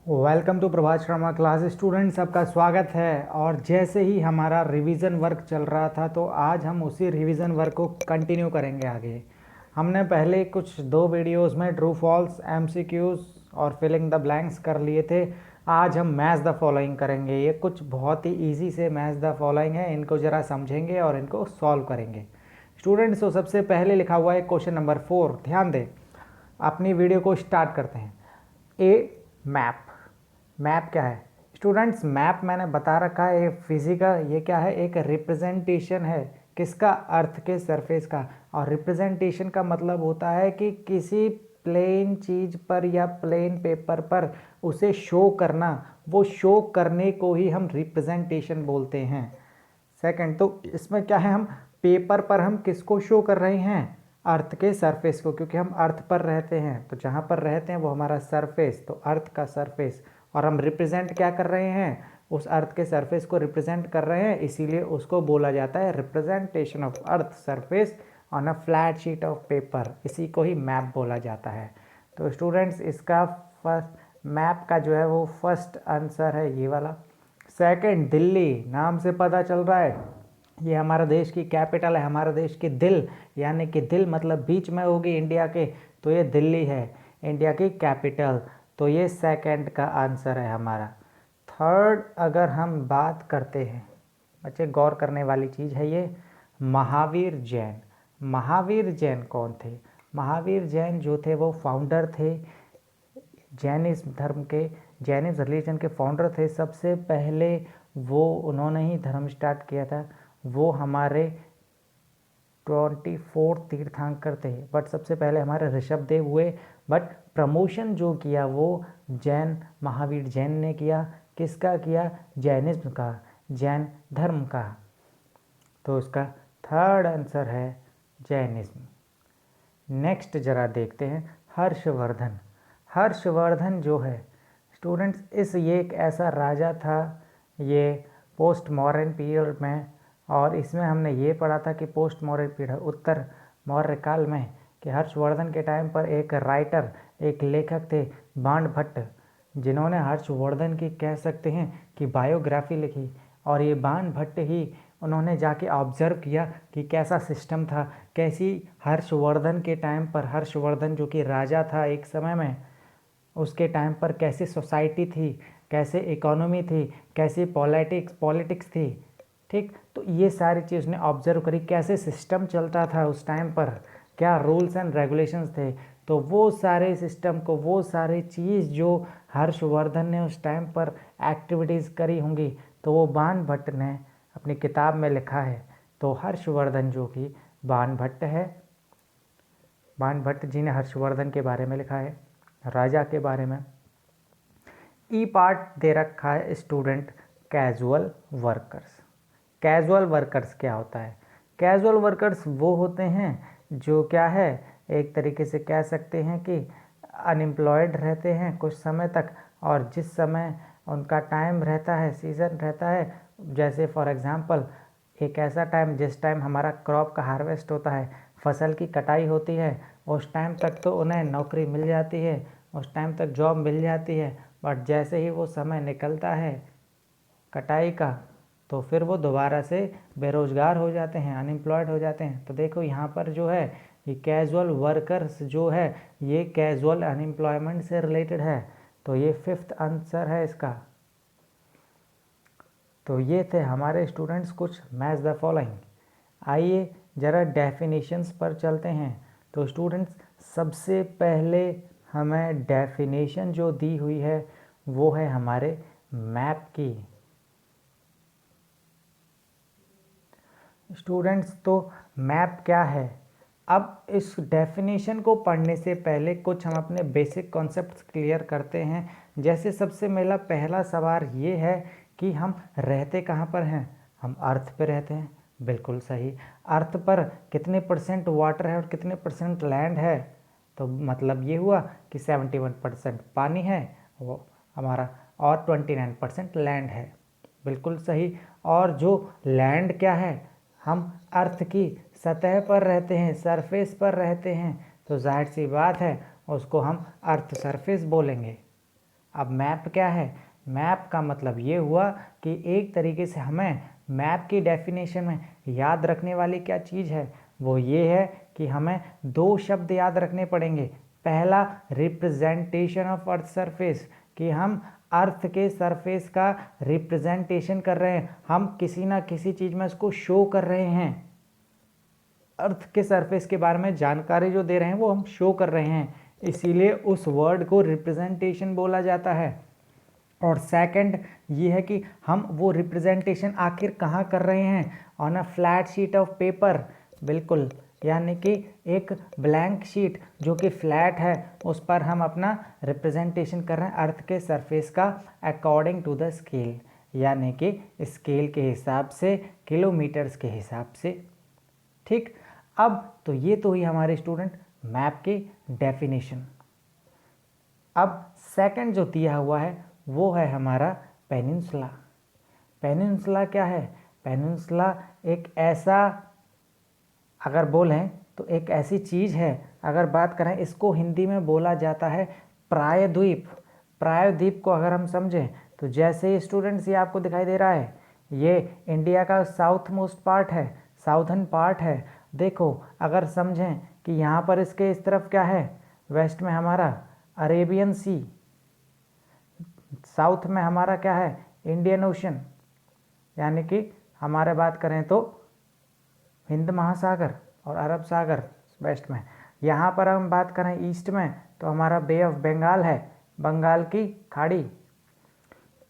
Welcome to Prabhat Sharma class. Students, आपका स्वागत है। और जैसे ही हमारा रिवीजन वर्क चल रहा था तो आज हम उसी रिवीजन वर्क को कंटिन्यू करेंगे आगे। हमने पहले कुछ 2 वीडियोस में ट्रू फॉल्स, एमसीक्यूज और फिलिंग द ब्लैंक्स कर लिए थे। आज हम मैच द फॉलोइंग करेंगे। ये कुछ बहुत ही ईजी से मैच द फॉलोइंग है, इनको ज़रा समझेंगे और इनको सॉल्व करेंगे। स्टूडेंट्स, तो सबसे पहले लिखा हुआ है क्वेश्चन नंबर 4। ध्यान दें, अपनी वीडियो को स्टार्ट करते हैं। ए मैप। मैप क्या है स्टूडेंट्स? मैप मैंने बता रखा है, फिजिकल, ये क्या है? एक रिप्रेजेंटेशन है। किसका? अर्थ के सरफेस का। और रिप्रेजेंटेशन का मतलब होता है कि किसी प्लेन चीज पर या प्लेन पेपर पर उसे शो करना। वो शो करने को ही हम रिप्रेजेंटेशन बोलते हैं। सेकंड, तो इसमें क्या है, हम पेपर पर हम किसको शो कर रहे हैं? अर्थ के सरफेस को, क्योंकि हम अर्थ पर रहते हैं। तो जहाँ पर रहते हैं वो हमारा सरफेस, तो अर्थ का सरफेस। और हम रिप्रेजेंट क्या कर रहे हैं? उस अर्थ के सरफेस को रिप्रेजेंट कर रहे हैं, इसीलिए उसको बोला जाता है representation of earth surface on a flat sheet of paper. इसी को ही मैप बोला जाता है। तो स्टूडेंट्स, इसका फर्स्ट मैप का जो है वो फर्स्ट आंसर है ये वाला। सेकंड, दिल्ली। नाम से पता चल रहा है ये हमारा देश की कैपिटल है, हमारा देश की दिल, यानी कि दिल मतलब बीच में होगी इंडिया के, तो ये दिल्ली है इंडिया की कैपिटल। तो ये सेकंड का आंसर है हमारा। थर्ड, अगर हम बात करते हैं, बच्चे गौर करने वाली चीज़ है ये, महावीर जैन। महावीर जैन कौन थे? महावीर जैन जो थे वो फाउंडर थे जैनिज्म धर्म के, जैनिज्म रिलीजन के फाउंडर थे। सबसे पहले वो उन्होंने ही धर्म स्टार्ट किया था। वो हमारे 24 तीर्थंकर थे, बट सबसे पहले हमारे ऋषभ देव हुए। बट प्रमोशन जो किया वो जैन, महावीर जैन ने किया। किसका किया? जैनिज्म का, जैन धर्म का। तो इसका थर्ड आंसर है जैनिज्म। नेक्स्ट जरा देखते हैं हर्षवर्धन। हर्षवर्धन जो है स्टूडेंट्स, ये एक ऐसा राजा था, ये पोस्ट मॉडर्न पीरियड में। और इसमें हमने ये पढ़ा था कि पोस्ट मॉडर्न पीरियड, उत्तर मौर्य काल में, कि हर्षवर्धन के टाइम पर एक राइटर, एक लेखक थे बाणभट्ट, जिन्होंने हर्षवर्धन की कह सकते हैं कि बायोग्राफी लिखी। और ये बाणभट्ट ही उन्होंने जाके ऑब्जर्व किया कि कैसा सिस्टम था, कैसी हर्षवर्धन के टाइम पर, हर्षवर्धन जो कि राजा था एक समय में, उसके टाइम पर कैसी सोसाइटी थी, कैसे इकोनॉमी थी, कैसी पॉलिटिक्स थी। ठीक, तो ये सारी चीज़ उसने ऑब्जर्व करी, कैसे सिस्टम चलता था उस टाइम पर, क्या रूल्स एंड रेगुलेशंस थे। तो वो सारे सिस्टम को, वो सारी चीज़ जो हर्षवर्धन ने उस टाइम पर एक्टिविटीज़ करी होंगी, तो वो बाणभट्ट ने अपनी किताब में लिखा है। तो हर्षवर्धन जो कि बाणभट्ट है, बाणभट्ट जी ने हर्षवर्धन के बारे में लिखा है, राजा के बारे में। ई पार्ट दे रखा है student, casual workers. Casual workers क्या होता है? कैजुअल वर्कर्स वो होते हैं जो क्या है, एक तरीके से कह सकते हैं कि अनएम्प्लॉयड रहते हैं कुछ समय तक, और जिस समय उनका टाइम रहता है, सीज़न रहता है, जैसे फॉर एग्ज़ाम्पल एक ऐसा टाइम जिस टाइम हमारा क्रॉप का हार्वेस्ट होता है, फसल की कटाई होती है, उस टाइम तक तो उन्हें नौकरी मिल जाती है, उस टाइम तक जॉब मिल जाती है। बट जैसे ही वो समय निकलता है कटाई का, तो फिर वो दोबारा से बेरोज़गार हो जाते हैं, अनएम्प्लॉयड हो जाते हैं। तो देखो यहाँ पर जो है ये कैजुअल वर्कर्स जो है, ये कैजुअल अनएम्प्लॉयमेंट से रिलेटेड है। तो ये फिफ्थ आंसर है इसका। तो ये थे हमारे स्टूडेंट्स कुछ मैच द फॉलोइंग। आइए ज़रा डेफिनेशंस पर चलते हैं। तो स्टूडेंट्स, सबसे पहले हमें डेफिनेशन जो दी हुई है वो है हमारे मैप की। स्टूडेंट्स, तो मैप क्या है? अब इस डेफिनेशन को पढ़ने से पहले कुछ हम अपने बेसिक कॉन्सेप्ट्स क्लियर करते हैं। जैसे सबसे पहला सवाल ये है कि हम रहते कहाँ पर हैं? हम अर्थ पे रहते हैं, बिल्कुल सही। अर्थ पर कितने % वाटर है और कितने % लैंड है? तो मतलब ये हुआ कि 71% पानी है वो हमारा, और 29% लैंड है, बिल्कुल सही। और जो लैंड क्या है, हम अर्थ की सतह पर रहते हैं, सरफेस पर रहते हैं, तो जाहिर सी बात है उसको हम अर्थ सरफेस बोलेंगे। अब मैप क्या है? मैप का मतलब ये हुआ कि एक तरीके से हमें मैप की डेफिनेशन में याद रखने वाली क्या चीज़ है, वो ये है कि हमें दो शब्द याद रखने पड़ेंगे। पहला रिप्रेजेंटेशन ऑफ अर्थ सरफेस, कि हम अर्थ के सरफेस का रिप्रेजेंटेशन कर रहे हैं, हम किसी ना किसी चीज़ में उसको शो कर रहे हैं, अर्थ के सरफेस के बारे में जानकारी जो दे रहे हैं वो हम शो कर रहे हैं, इसीलिए उस वर्ड को रिप्रेजेंटेशन बोला जाता है। और सेकंड ये है कि हम वो रिप्रेजेंटेशन आखिर कहाँ कर रहे हैं? On a flat sheet of paper, बिल्कुल, यानी कि एक ब्लैंक शीट जो कि फ्लैट है उस पर हम अपना रिप्रेजेंटेशन कर रहे हैं अर्थ के सरफेस का अकॉर्डिंग टू द स्केल, यानी कि स्केल के हिसाब से, किलोमीटर्स के हिसाब से। ठीक, अब तो ये तो ही हमारे स्टूडेंट मैप की डेफिनेशन। अब सेकंड जो दिया हुआ है वो है हमारा पेनिनसुला। पेनिनसुला क्या है? पेनिनसुला एक ऐसा, अगर बोलें तो एक ऐसी चीज़ है, अगर बात करें इसको हिंदी में बोला जाता है प्रायद्वीप। प्रायद्वीप को अगर हम समझें तो जैसे स्टूडेंट्स ये आपको दिखाई दे रहा है, ये इंडिया का साउथ मोस्ट पार्ट है, साउथर्न पार्ट है। देखो अगर समझें कि यहाँ पर इसके इस तरफ क्या है, वेस्ट में हमारा अरेबियन सी, साउथ में हमारा क्या है, इंडियन ओशन, यानी कि हमारे बात करें तो हिंद महासागर और अरब सागर वेस्ट में। यहाँ पर हम बात करें ईस्ट में तो हमारा बे ऑफ बंगाल है, बंगाल की खाड़ी।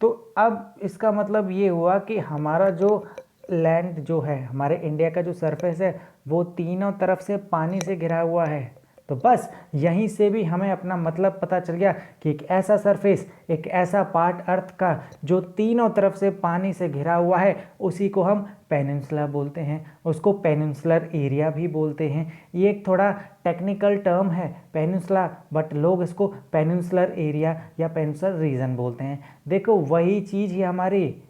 तो अब इसका मतलब ये हुआ कि हमारा जो लैंड जो है, हमारे इंडिया का जो सरफेस है वो तीनों तरफ से पानी से घिरा हुआ है। तो बस यहीं से भी हमें अपना मतलब पता चल गया कि एक ऐसा सरफेस, एक ऐसा पार्ट अर्थ का जो तीनों तरफ से पानी से घिरा हुआ है, उसी को हम पेनिनसुला बोलते हैं, उसको पेनिनसुलर एरिया भी बोलते हैं। ये एक थोड़ा टेक्निकल टर्म है पेनिनसुला, बट लोग इसको पेनिनसुलर एरिया या पेनिनसुलर रीजन बोलते हैं। देखो वही चीज़ ही हमारी,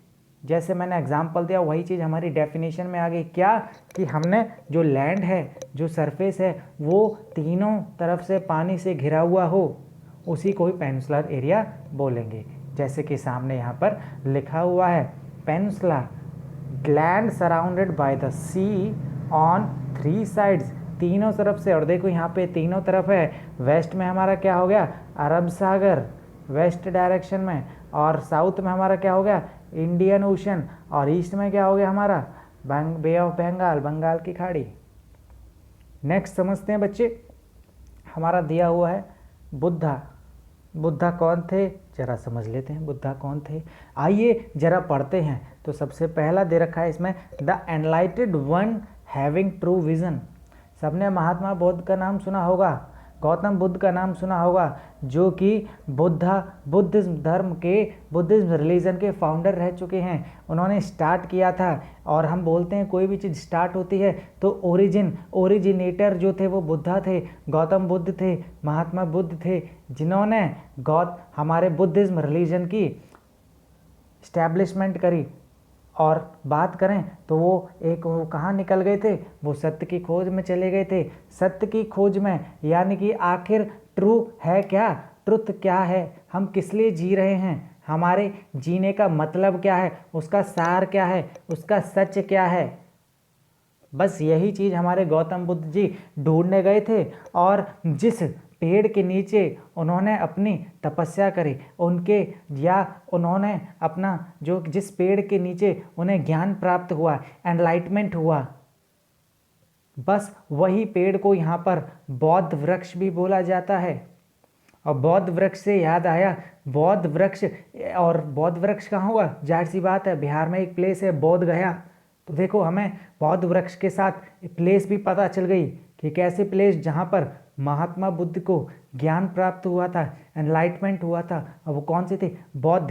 जैसे मैंने एग्जाम्पल दिया वही चीज़ हमारी डेफिनेशन में आ गई, क्या कि हमने जो लैंड है, जो सरफेस है, वो तीनों तरफ से पानी से घिरा हुआ हो, उसी को ही पेनिनसुलर एरिया बोलेंगे। जैसे कि सामने यहाँ पर लिखा हुआ है, peninsula land surrounded by the sea on 3 sides, तीनों तरफ से। और देखो यहाँ पे तीनों तरफ है, वेस्ट में हमारा क्या हो गया, अरब सागर वेस्ट डायरेक्शन में, और साउथ में हमारा क्या हो गया, इंडियन ओशन, और ईस्ट में क्या हो गया हमारा बे ऑफ बंगाल, बंगाल की खाड़ी। नेक्स्ट समझते हैं बच्चे, हमारा दिया हुआ है बुद्धा। बुद्धा कौन थे जरा समझ लेते हैं, बुद्धा कौन थे, आइए जरा पढ़ते हैं। तो सबसे पहला दे रखा है इसमें, the एनलाइटेड one having true vision. सबने महात्मा बुद्ध का नाम सुना होगा, गौतम बुद्ध का नाम सुना होगा, जो कि बुद्धिज्म धर्म के, बुद्धिज्म रिलीजन के फाउंडर रह चुके हैं। उन्होंने स्टार्ट किया था, और हम बोलते हैं कोई भी चीज़ स्टार्ट होती है तो ओरिजिनेटर जो थे वो बुद्धा थे, गौतम बुद्ध थे, महात्मा बुद्ध थे, जिन्होंने हमारे बुद्धिज्म रिलीजन की स्टैब्लिशमेंट करी। और बात करें तो वो कहाँ निकल गए थे, वो सत्य की खोज में चले गए थे। सत्य की खोज में, यानी कि आखिर ट्रू है क्या, ट्रुथ क्या है, हम किस लिए जी रहे हैं, हमारे जीने का मतलब क्या है, उसका सार क्या है, उसका सच क्या है। बस यही चीज़ हमारे गौतम बुद्ध जी ढूंढने गए थे, और जिस पेड़ के नीचे उन्होंने अपनी तपस्या करी, उन्होंने अपना जिस पेड़ के नीचे उन्हें ज्ञान प्राप्त हुआ, एनलाइटमेंट हुआ, बस वही पेड़ को यहाँ पर बौद्ध वृक्ष भी बोला जाता है। और बौद्ध वृक्ष से याद आया, बौद्ध वृक्ष, और बौद्ध वृक्ष कहाँ हुआ, जाहिर सी बात है बिहार में एक प्लेस है बोध गया। तो देखो हमें बौद्ध वृक्ष के साथ प्लेस भी पता चल गई कि कैसे प्लेस जहाँ पर महात्मा बुद्ध को ज्ञान प्राप्त हुआ था, एनलाइटमेंट हुआ था, और वो कौन से थे, बौद्ध।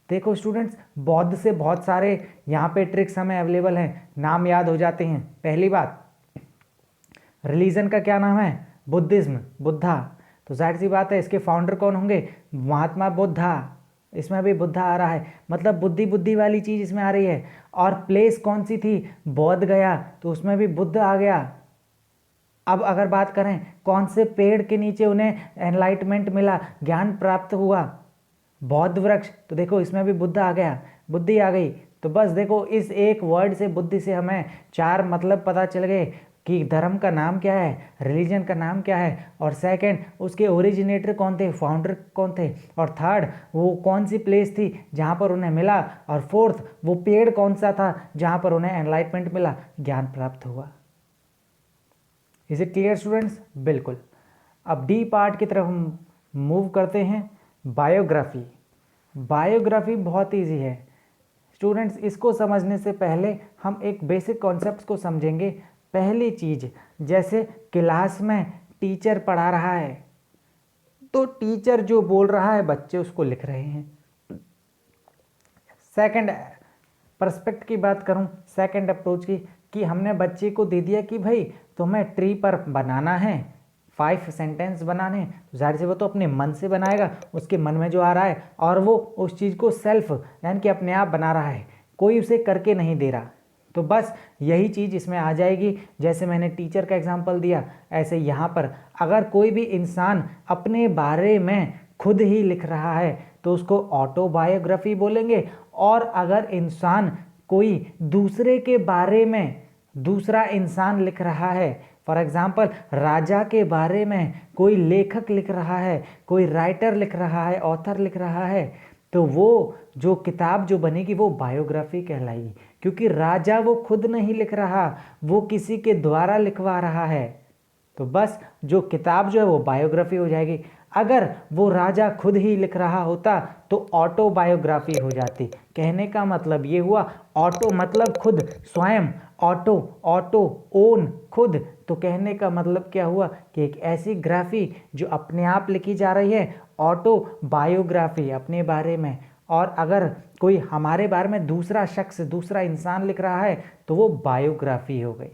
देखो स्टूडेंट्स, बौद्ध से बहुत सारे यहाँ पे ट्रिक्स हमें अवेलेबल हैं, नाम याद हो जाते हैं। पहली बात, रिलीजन का क्या नाम है, बुद्धिज्म, बुद्धा, तो जाहिर सी बात है इसके फाउंडर कौन होंगे, महात्मा बुद्धा। इसमें भी बुद्धा आ रहा है, मतलब बुद्धि वाली चीज़ इसमें आ रही है। और प्लेस कौन सी थी, बोध गया, तो उसमें भी बुद्ध आ गया। अब अगर बात करें कौन से पेड़ के नीचे उन्हें एनलाइटमेंट मिला, ज्ञान प्राप्त हुआ, बौद्ध वृक्ष, तो देखो इसमें भी बुद्ध आ गया, बुद्धि आ गई। तो बस देखो इस एक वर्ड से, बुद्धि से, हमें 4 मतलब पता चल गए कि धर्म का नाम क्या है, रिलीजन का नाम क्या है, और सेकंड उसके ओरिजिनेटर कौन थे, फाउंडर कौन थे, और थर्ड वो कौन सी प्लेस थी जहाँ पर उन्हें मिला, और फोर्थ वो पेड़ कौन सा था जहाँ पर उन्हें एनलाइटमेंट मिला, ज्ञान प्राप्त हुआ। Is it clear students? बिल्कुल। अब डी पार्ट की तरफ हम मूव करते हैं, बायोग्राफी। बायोग्राफी बहुत ईजी है स्टूडेंट्स, इसको समझने से पहले हम एक बेसिक कॉन्सेप्ट्स को समझेंगे। पहली चीज, जैसे क्लास में टीचर पढ़ा रहा है, तो टीचर जो बोल रहा है बच्चे उसको लिख रहे हैं। सेकंड पर्सपेक्ट की बात करूं, सेकंड अप्रोच की, कि हमने बच्चे को दे दिया कि भाई तुम्हें ट्री पर बनाना है, 5 सेंटेंस बनाने, तो जाहिर से वो तो अपने मन से बनाएगा, उसके मन में जो आ रहा है, और वो उस चीज़ को सेल्फ यानी कि अपने आप बना रहा है, कोई उसे करके नहीं दे रहा। तो बस यही चीज़ इसमें आ जाएगी। जैसे मैंने टीचर का एग्जांपल दिया, ऐसे यहाँ पर अगर कोई भी इंसान अपने बारे में खुद ही लिख रहा है तो उसको ऑटोबायोग्राफी बोलेंगे। और अगर इंसान कोई दूसरे के बारे में, दूसरा इंसान लिख रहा है, फॉर एग्जाम्पल राजा के बारे में कोई लेखक लिख रहा है, कोई राइटर लिख रहा है, ऑथर लिख रहा है, तो वो जो किताब जो बनेगी वो बायोग्राफी कहलाएगी, क्योंकि राजा वो खुद नहीं लिख रहा, वो किसी के द्वारा लिखवा रहा है। तो बस जो किताब जो है वो बायोग्राफी हो जाएगी। अगर वो राजा खुद ही लिख रहा होता तो ऑटोबायोग्राफी हो जाती। कहने का मतलब ये हुआ, ऑटो मतलब खुद, स्वयं, ऑटो, ऑटो, ओन, खुद। तो कहने का मतलब क्या हुआ कि एक ऐसी ग्राफी जो अपने आप लिखी जा रही है, ऑटोबायोग्राफी, अपने बारे में। और अगर कोई हमारे बारे में दूसरा शख्स, दूसरा इंसान लिख रहा है तो वो बायोग्राफी हो गई।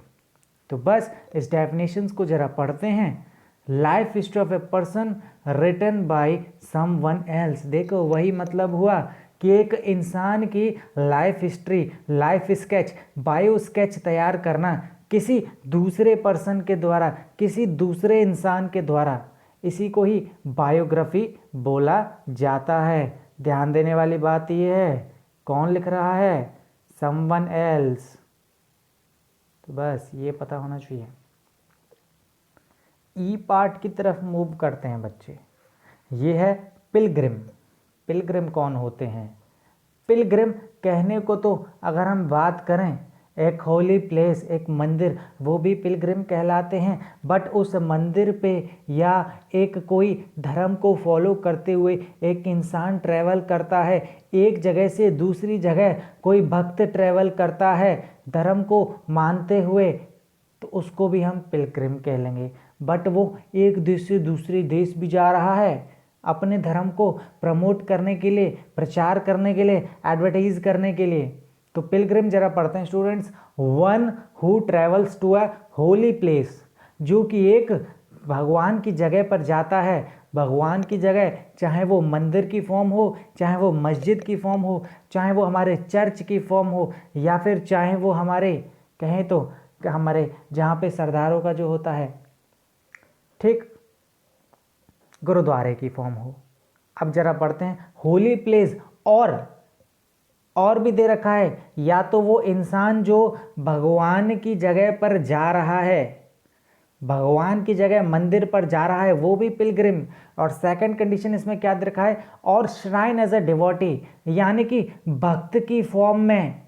तो बस इस डेफिनेशंस को जरा पढ़ते हैं। Life history of a person written by someone else. देखो वही मतलब हुआ कि एक इंसान की life history, life sketch, bio sketch तैयार करना किसी दूसरे पर्सन के द्वारा, किसी दूसरे इंसान के द्वारा, इसी को ही बायोग्राफी बोला जाता है। ध्यान देने वाली बात यह है, कौन लिख रहा है, समवन एल्स। तो बस ये पता होना चाहिए। ई पार्ट की तरफ मूव करते हैं बच्चे। ये है पिलग्रिम। पिलग्रिम कौन होते हैं? पिलग्रिम कहने को तो अगर हम बात करें, एक होली प्लेस, एक मंदिर, वो भी पिलग्रिम कहलाते हैं। बट उस मंदिर पे या एक कोई धर्म को फॉलो करते हुए एक इंसान ट्रैवल करता है, एक जगह से दूसरी जगह कोई भक्त ट्रैवल करता है धर्म को मानते हुए, तो उसको भी हम पिलग्रिम कह लेंगे। बट वो एक देश से दूसरे देश भी जा रहा है अपने धर्म को प्रमोट करने के लिए, प्रचार करने के लिए, एडवर्टाइज करने के लिए। तो पिलग्रिम जरा पढ़ते हैं students. One who travels to a holy place, जो कि एक भगवान की जगह पर जाता है। भगवान की जगह, चाहे वो मंदिर की फॉर्म हो, चाहे वो मस्जिद की फॉर्म हो, चाहे वो हमारे चर्च की फॉर्म हो, या फिर चाहे वो हमारे कहें तो हमारे जहाँ पे सरदारों का जो होता है, ठीक, गुरुद्वारे की फॉर्म हो। अब जरा पढ़ते हैं होली प्लेस। और भी दे रखा है, या तो वो इंसान जो भगवान की जगह पर जा रहा है, भगवान की जगह मंदिर पर जा रहा है, वो भी पिलग्रिम। और सेकंड कंडीशन इसमें क्या दे रखा है, और श्राइन एज अ डिवोटी, यानी कि भक्त की फॉर्म में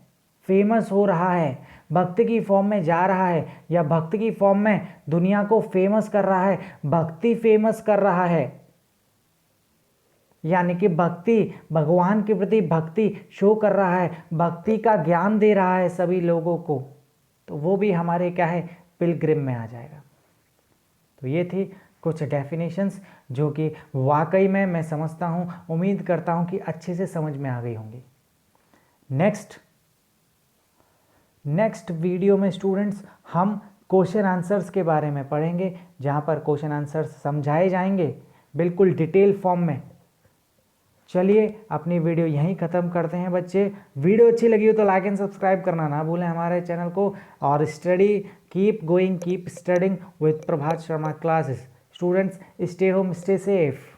फेमस हो रहा है, भक्त की फॉर्म में जा रहा है, या भक्त की फॉर्म में दुनिया को फेमस कर रहा है, भक्ति फेमस कर रहा है, यानी कि भक्ति, भगवान के प्रति भक्ति शो कर रहा है, भक्ति का ज्ञान दे रहा है सभी लोगों को, तो वो भी हमारे क्या है, पिलग्रिम में आ जाएगा। तो ये थी कुछ डेफिनेशंस जो कि वाकई में मैं समझता हूँ, उम्मीद करता हूँ कि अच्छे से समझ में आ गई होंगी। नेक्स्ट वीडियो में स्टूडेंट्स हम क्वेश्चन आंसर्स के बारे में पढ़ेंगे, जहाँ पर क्वेश्चन आंसर्स समझाए जाएंगे बिल्कुल डिटेल फॉर्म में। चलिए अपनी वीडियो यहीं ख़त्म करते हैं बच्चे। वीडियो अच्छी लगी हो तो लाइक एंड सब्सक्राइब करना ना भूलें हमारे चैनल को। और study, keep going, keep studying with Prabhat Sharma classes. Students, stay home, stay safe.